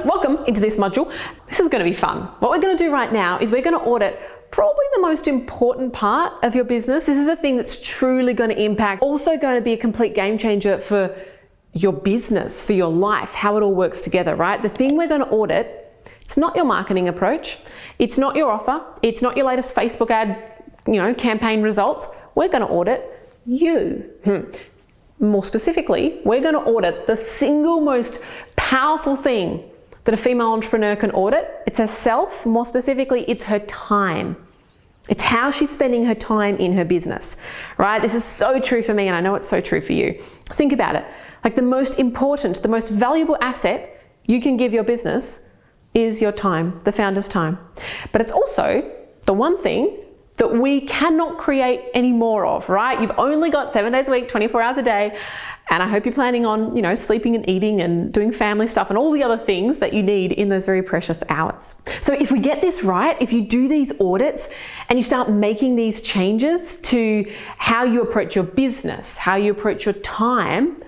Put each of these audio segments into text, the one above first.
welcome into this module. This is going to be fun. What we're going to do right now is we're going to audit probably the most important part of your business. This is a thing that's truly going to impact, also going to be a complete game changer for your business, for your life, how it all works together, right? The thing we're going to audit, it's not your marketing approach. It's not your offer. It's not your latest Facebook ad, campaign results. We're going to audit you. More specifically, we're going to audit the single most powerful thing that a female entrepreneur can audit. It's herself. More specifically, it's her time. It's how she's spending her time in her business, right? This is so true for me, and I know it's so true for you. Think about it. Like, the most important, the most valuable asset you can give your business is your time, the founder's time. But it's also the one thing that we cannot create any more of, right? You've only got 7 days a week, 24 hours a day, and I hope you're planning on, sleeping and eating and doing family stuff and all the other things that you need in those very precious hours. So if we get this right, if you do these audits and you start making these changes to how you approach your business, how you approach your time,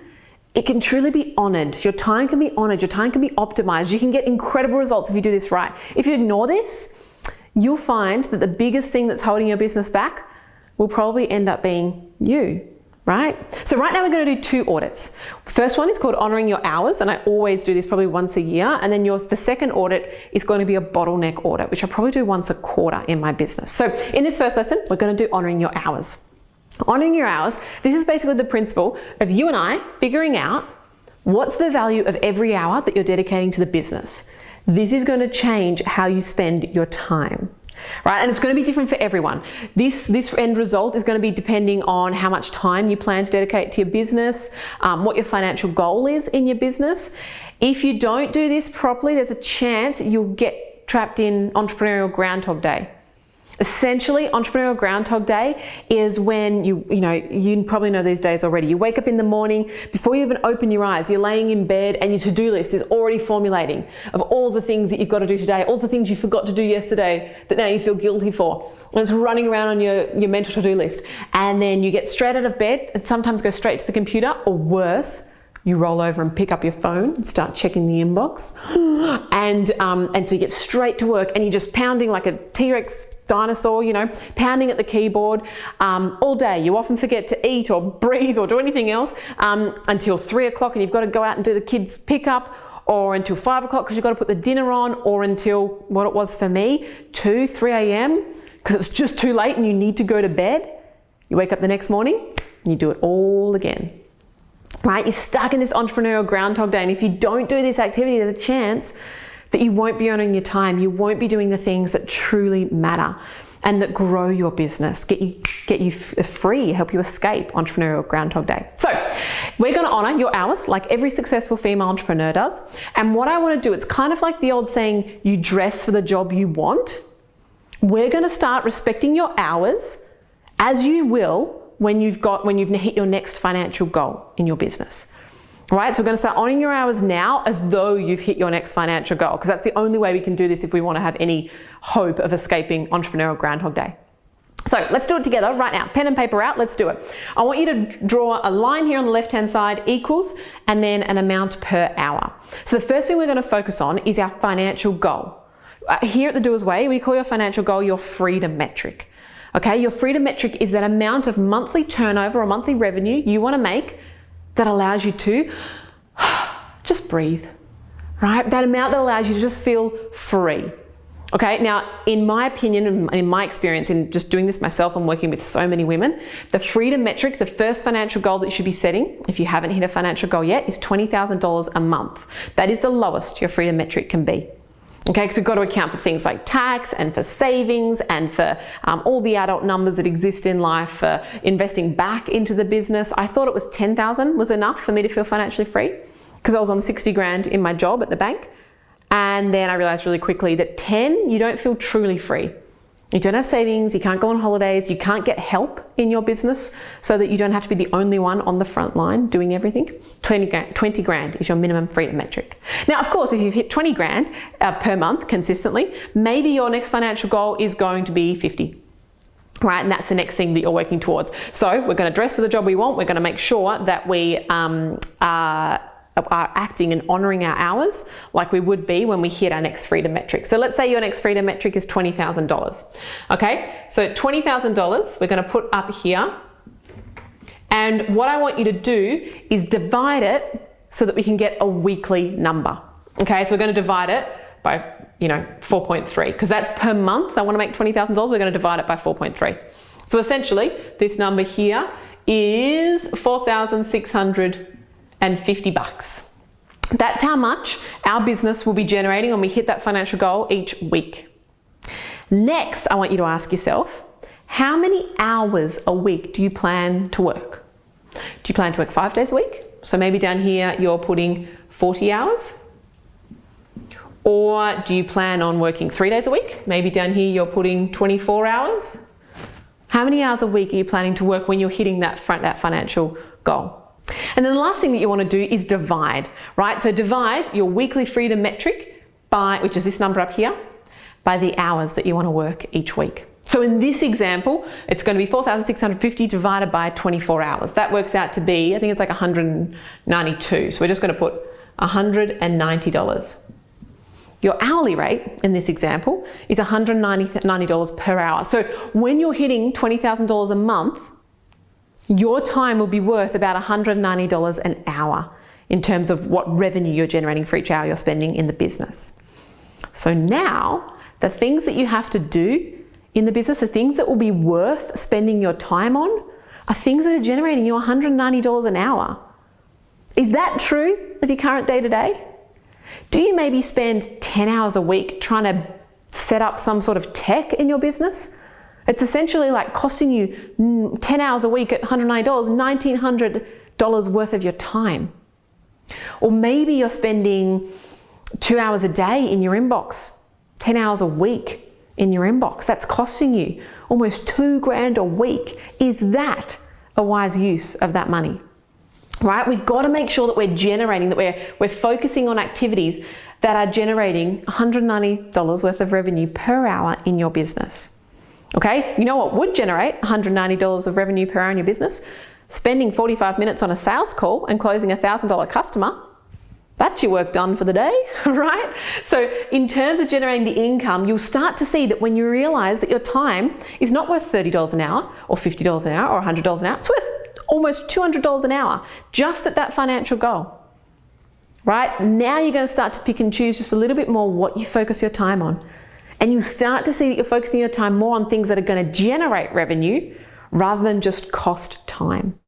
it can truly be honored. Your time can be honored. Your time can be optimized. You can get incredible results if you do this right. If you ignore this, you'll find that the biggest thing that's holding your business back will probably end up being you, right? So right now we're going to do 2 audits. First one is called honoring your hours, and I always do this probably once a year. And then the second audit is going to be a bottleneck audit, which I probably do once a quarter in my business. So in this first lesson, we're going to do honoring your hours. Honoring your hours, this is basically the principle of you and I figuring out what's the value of every hour that you're dedicating to the business. This is going to change how you spend your time, right? And it's going to be different for everyone. This end result is going to be depending on how much time you plan to dedicate to your business, what your financial goal is in your business. If you don't do this properly, there's a chance you'll get trapped in entrepreneurial Groundhog Day. Essentially, entrepreneurial Groundhog Day is when you probably know these days already. You wake up in the morning, before you even open your eyes, you're laying in bed and your to-do list is already formulating of all the things that you've got to do today, all the things you forgot to do yesterday that now you feel guilty for. And it's running around on your mental to-do list. And then you get straight out of bed and sometimes go straight to the computer, or worse, you roll over and pick up your phone and start checking the inbox. And so you get straight to work and you're just pounding like a T-Rex dinosaur, pounding at the keyboard all day. You often forget to eat or breathe or do anything else until 3 o'clock, and you've got to go out and do the kids' pickup, or until 5 o'clock because you've got to put the dinner on, or until what it was for me, 2, 3 a.m. because it's just too late and you need to go to bed. You wake up the next morning and you do it all again. Right? You're stuck in this entrepreneurial Groundhog Day, and if you don't do this activity, there's a chance that you won't be honoring your time. You won't be doing the things that truly matter and that grow your business, get you free, help you escape entrepreneurial Groundhog Day. So we're going to honor your hours like every successful female entrepreneur does. And what I want to do, it's kind of like the old saying, you dress for the job you want. We're going to start respecting your hours as you will when you've hit your next financial goal in your business. Right? So we're going to start honoring your hours now as though you've hit your next financial goal, because that's the only way we can do this if we want to have any hope of escaping entrepreneurial Groundhog Day. So let's do it together right now. Pen and paper out, let's do it. I want you to draw a line here on the left-hand side, equals, and then an amount per hour. So the first thing we're going to focus on is our financial goal. Here at the Doers Way, we call your financial goal your freedom metric. Okay, your freedom metric is that amount of monthly turnover or monthly revenue you want to make that allows you to just breathe, right? That amount that allows you to just feel free. Okay, now in my opinion and in my experience in just doing this myself and working with so many women, the freedom metric, the first financial goal that you should be setting, if you haven't hit a financial goal yet, is $20,000 a month. That is the lowest your freedom metric can be. Okay, because we've got to account for things like tax and for savings and for all the adult numbers that exist in life, for investing back into the business. I thought it was 10,000 was enough for me to feel financially free, because I was on 60 grand in my job at the bank. And then I realized really quickly that 10, you don't feel truly free. You don't have savings, you can't go on holidays, you can't get help in your business so that you don't have to be the only one on the front line doing everything. 20 grand is your minimum freedom metric. Now, of course, if you've hit 20 grand per month consistently, maybe your next financial goal is going to be 50. Right, and that's the next thing that you're working towards. So we're going to dress for the job we want. We're going to make sure that we are acting and honoring our hours like we would be when we hit our next freedom metric. So let's say your next freedom metric is $20,000. Okay, so $20,000 we're going to put up here. And what I want you to do is divide it so that we can get a weekly number. Okay, so we're going to divide it by 4.3, because that's per month. I want to make $20,000. We're going to divide it by 4.3. So essentially, this number here is $4,650. That's how much our business will be generating when we hit that financial goal each week. Next, I want you to ask yourself, how many hours a week do you plan to work? Do you plan to work 5 days a week? So maybe down here you're putting 40 hours. Or do you plan on working 3 days a week? Maybe down here you're putting 24 hours. How many hours a week are you planning to work when you're hitting that financial goal? And then the last thing that you want to do is divide, right? So divide your weekly freedom metric by, which is this number up here, by the hours that you want to work each week. So in this example, it's going to be 4,650 divided by 24 hours. That works out to be, I think it's like 192. So we're just going to put $190. Your hourly rate in this example is $190 per hour. So when you're hitting $20,000 a month, your time will be worth about $190 an hour in terms of what revenue you're generating for each hour you're spending in the business. So now, the things that you have to do in the business, the things that will be worth spending your time on, are things that are generating you $190 an hour. Is that true of your current day-to-day? Do you maybe spend 10 hours a week trying to set up some sort of tech in your business? It's essentially like costing you 10 hours a week at $190, $1,900 worth of your time. Or maybe you're spending 2 hours a day in your inbox, 10 hours a week in your inbox. That's costing you almost $2,000 a week. Is that a wise use of that money? Right? We've got to make sure that we're generating, that we're focusing on activities that are generating $190 worth of revenue per hour in your business. Okay, you know what would generate $190 of revenue per hour in your business? Spending 45 minutes on a sales call and closing a $1,000 customer. That's your work done for the day, right? So in terms of generating the income, you'll start to see that when you realize that your time is not worth $30 an hour or $50 an hour or $100 an hour, it's worth almost $200 an hour just at that financial goal, right? Now you're going to start to pick and choose just a little bit more what you focus your time on. And you start to see that you're focusing your time more on things that are going to generate revenue rather than just cost time.